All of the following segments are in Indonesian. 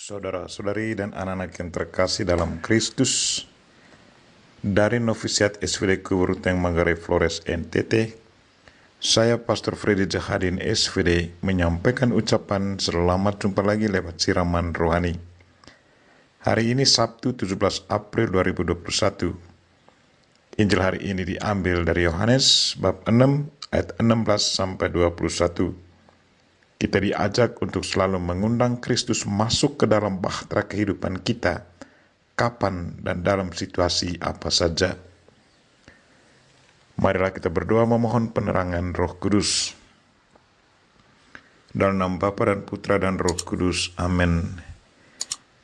Saudara-saudari dan anak-anak yang terkasih dalam Kristus, dari Novisiat SVD Kuburuteng Manggarai Flores NTT, saya Pastor Freddy Jahadin SVD menyampaikan ucapan selamat jumpa lagi lewat siraman rohani. Hari ini Sabtu 17 April 2021. Injil hari ini diambil dari Yohanes bab 6 ayat 16 sampai 21. Kita diajak untuk selalu mengundang Kristus masuk ke dalam bahtera kehidupan kita, kapan dan dalam situasi apa saja. Marilah kita berdoa memohon penerangan Roh Kudus. Dalam nama Bapa dan Putra dan Roh Kudus. Amin.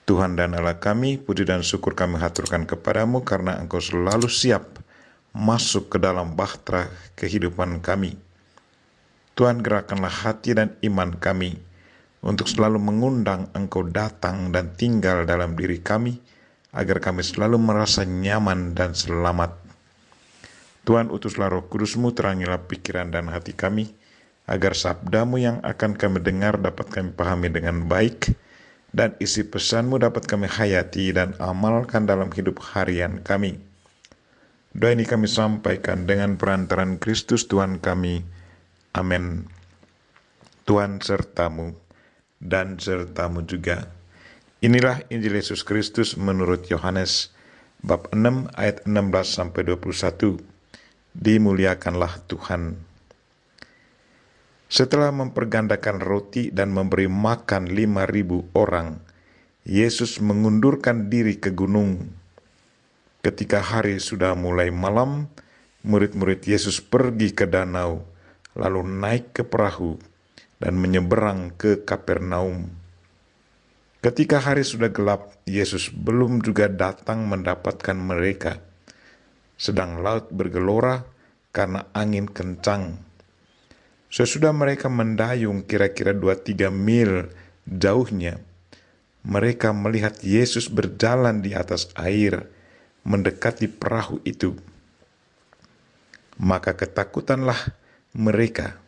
Tuhan dan Allah kami, puji dan syukur kami haturkan kepadamu karena Engkau selalu siap masuk ke dalam bahtera kehidupan kami. Tuhan, gerakkanlah hati dan iman kami untuk selalu mengundang Engkau datang dan tinggal dalam diri kami, agar kami selalu merasa nyaman dan selamat. Tuhan, utuslah Roh Kudus-Mu, terangilah pikiran dan hati kami, agar sabda-Mu yang akan kami dengar dapat kami pahami dengan baik, dan isi pesan-Mu dapat kami hayati dan amalkan dalam hidup harian kami. Doa ini kami sampaikan dengan perantaran Kristus Tuhan kami. Amin. Tuhan sertamu dan sertamu juga. Inilah Injil Yesus Kristus menurut Yohanes bab 6 ayat 16 sampai 21. Dimuliakanlah Tuhan. Setelah mempergandakan roti dan memberi makan 5.000 orang, Yesus mengundurkan diri ke gunung. Ketika hari sudah mulai malam, murid-murid Yesus pergi ke danau, lalu naik ke perahu dan menyeberang ke Kapernaum. Ketika hari sudah gelap, Yesus belum juga datang mendapatkan mereka, sedang laut bergelora karena angin kencang. Sesudah mereka mendayung kira-kira 2-3 mil jauhnya, mereka melihat Yesus berjalan di atas air, mendekati perahu itu. Maka ketakutanlah mereka.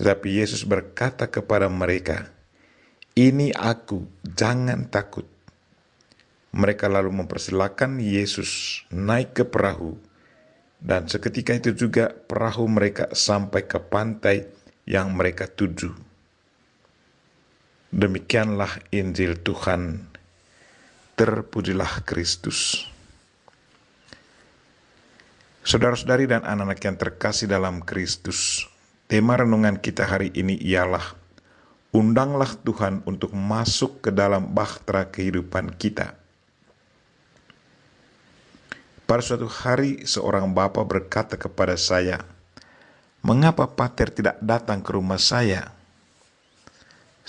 Tetapi Yesus berkata kepada mereka, "Ini aku, jangan takut." Mereka lalu mempersilakan Yesus naik ke perahu, dan seketika itu juga perahu mereka sampai ke pantai yang mereka tuju. Demikianlah Injil Tuhan. Terpujilah Kristus. Saudara-saudari dan anak-anak yang terkasih dalam Kristus, tema renungan kita hari ini ialah undanglah Tuhan untuk masuk ke dalam bahtera kehidupan kita. Pada suatu hari seorang bapa berkata kepada saya, "Mengapa Pater tidak datang ke rumah saya?"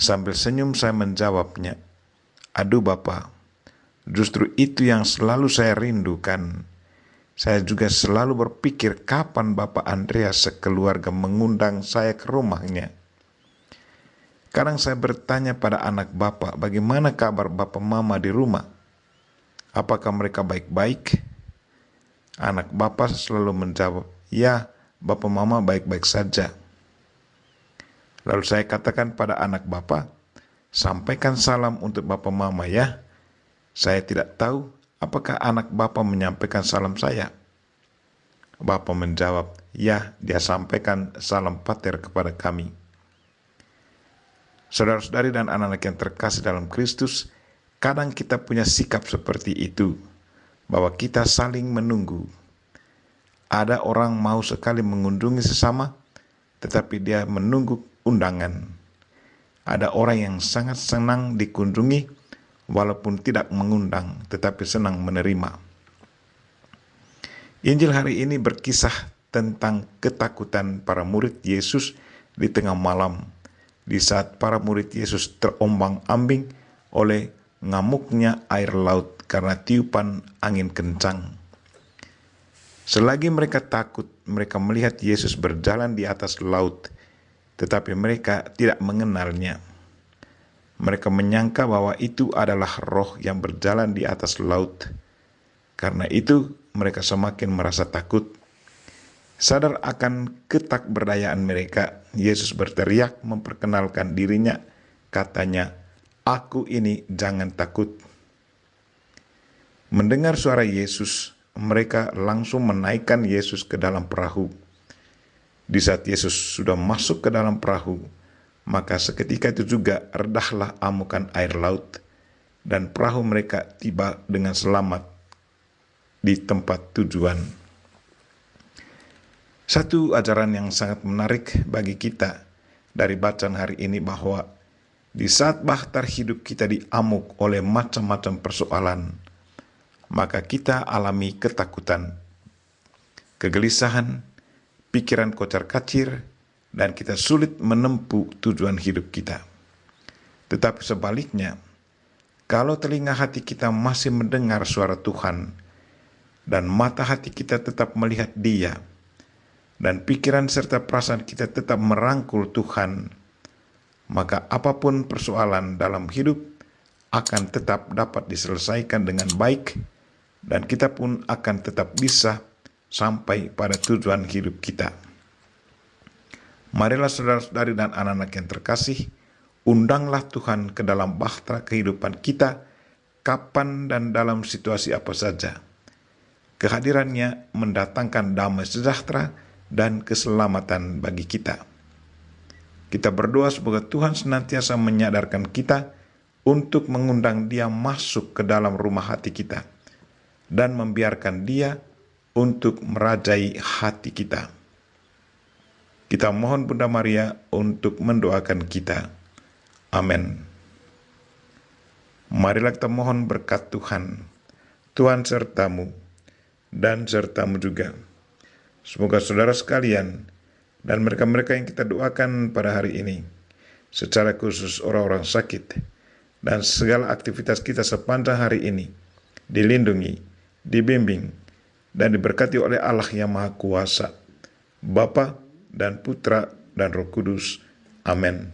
Sambil senyum saya menjawabnya, "Aduh Bapa, justru itu yang selalu saya rindukan. Saya juga selalu berpikir kapan Bapak Andreas sekeluarga mengundang saya ke rumahnya. Kadang saya bertanya pada anak Bapak, bagaimana kabar Bapak Mama di rumah? Apakah mereka baik-baik?" Anak Bapak selalu menjawab, "Ya, Bapak Mama baik-baik saja." Lalu saya katakan pada anak Bapak, "Sampaikan salam untuk Bapak Mama ya." Saya tidak tahu apakah anak Bapak menyampaikan salam saya. Bapak menjawab, "Ya, dia sampaikan salam Pater kepada kami." Saudara-saudari dan anak-anak yang terkasih dalam Kristus, kadang kita punya sikap seperti itu, bahwa kita saling menunggu. Ada orang mau sekali mengunjungi sesama, tetapi dia menunggu undangan. Ada orang yang sangat senang dikunjungi, walaupun tidak mengundang, tetapi senang menerima. Injil hari ini berkisah tentang ketakutan para murid Yesus di tengah malam, di saat para murid Yesus terombang-ambing oleh ngamuknya air laut karena tiupan angin kencang. Selagi mereka takut, mereka melihat Yesus berjalan di atas laut, tetapi mereka tidak mengenalnya. Mereka menyangka bahwa itu adalah roh yang berjalan di atas laut. Karena itu mereka semakin merasa takut. Sadar akan ketakberdayaan mereka, Yesus berteriak memperkenalkan dirinya. Katanya, Aku ini, jangan takut. Mendengar suara Yesus, mereka langsung menaikkan Yesus ke dalam perahu. Di saat Yesus sudah masuk ke dalam perahu, maka seketika itu juga redahlah amukan air laut, dan perahu mereka tiba dengan selamat di tempat tujuan. Satu ajaran yang sangat menarik bagi kita dari bacaan hari ini bahwa di saat bahtera hidup kita diamuk oleh macam-macam persoalan, maka kita alami ketakutan, kegelisahan, pikiran kocar-kacir, dan kita sulit menempuh tujuan hidup kita. Tetapi sebaliknya, kalau telinga hati kita masih mendengar suara Tuhan, dan mata hati kita tetap melihat Dia, dan pikiran serta perasaan kita tetap merangkul Tuhan, maka apapun persoalan dalam hidup akan tetap dapat diselesaikan dengan baik, dan kita pun akan tetap bisa sampai pada tujuan hidup kita. Marilah saudara-saudari dan anak-anak yang terkasih, undanglah Tuhan ke dalam bahtera kehidupan kita, kapan dan dalam situasi apa saja. Kehadirannya mendatangkan damai sejahtera dan keselamatan bagi kita. Kita berdoa semoga Tuhan senantiasa menyadarkan kita untuk mengundang Dia masuk ke dalam rumah hati kita dan membiarkan Dia untuk merajai hati kita. Kita mohon Bunda Maria untuk mendoakan kita. Amin. Marilah kita mohon berkat Tuhan. Tuhan sertamu dan sertamu juga. Semoga saudara sekalian dan mereka-mereka yang kita doakan pada hari ini, secara khusus orang-orang sakit, dan segala aktivitas kita sepanjang hari ini, dilindungi, dibimbing, dan diberkati oleh Allah yang Maha Kuasa, Bapa dan Putra dan Roh Kudus. Amin.